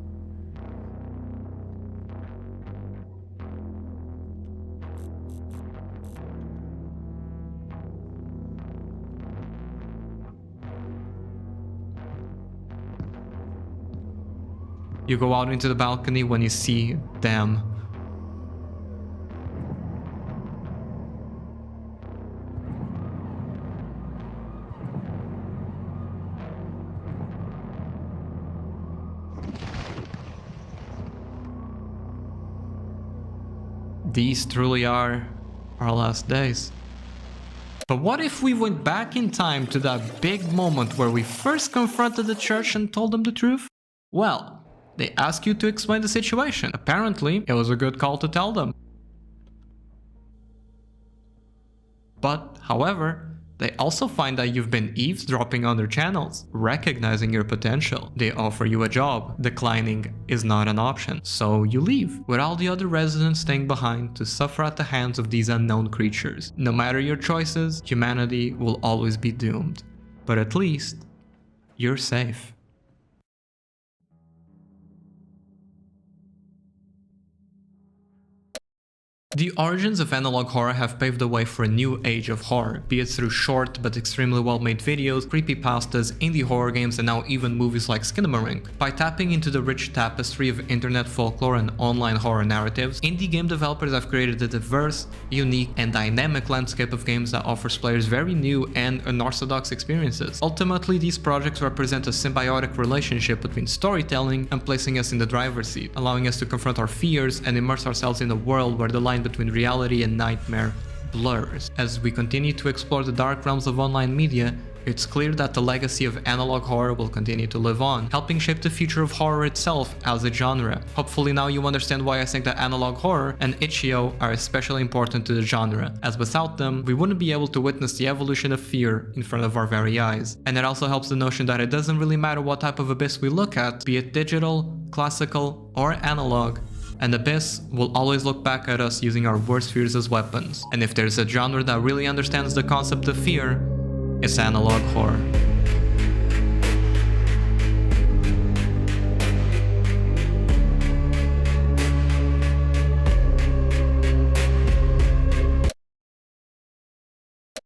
You go out into the balcony when you see them. These truly are our last days. But what if we went back in time to that big moment where we first confronted the church and told them the truth? Well, they ask you to explain the situation. Apparently, it was a good call to tell them. But, however, they also find that you've been eavesdropping on their channels, recognizing your potential. They offer you a job. Declining is not an option, so you leave, with all the other residents staying behind to suffer at the hands of these unknown creatures. No matter your choices, humanity will always be doomed. But at least, you're safe. The origins of analog horror have paved the way for a new age of horror, be it through short but extremely well-made videos, creepypastas, indie horror games, and now even movies like Skinamarink. By tapping into the rich tapestry of internet folklore and online horror narratives, indie game developers have created a diverse, unique, and dynamic landscape of games that offers players very new and unorthodox experiences. Ultimately, these projects represent a symbiotic relationship between storytelling and placing us in the driver's seat, allowing us to confront our fears and immerse ourselves in a world where the line between reality and nightmare blurs. As we continue to explore the dark realms of online media, it's clear that the legacy of analog horror will continue to live on, helping shape the future of horror itself as a genre. Hopefully now you understand why I think that analog horror and itch.io are especially important to the genre, as without them, we wouldn't be able to witness the evolution of fear in front of our very eyes. And it also helps the notion that it doesn't really matter what type of abyss we look at, be it digital, classical, or analog, and Abyss will always look back at us using our worst fears as weapons. And if there's a genre that really understands the concept of fear, it's analog horror.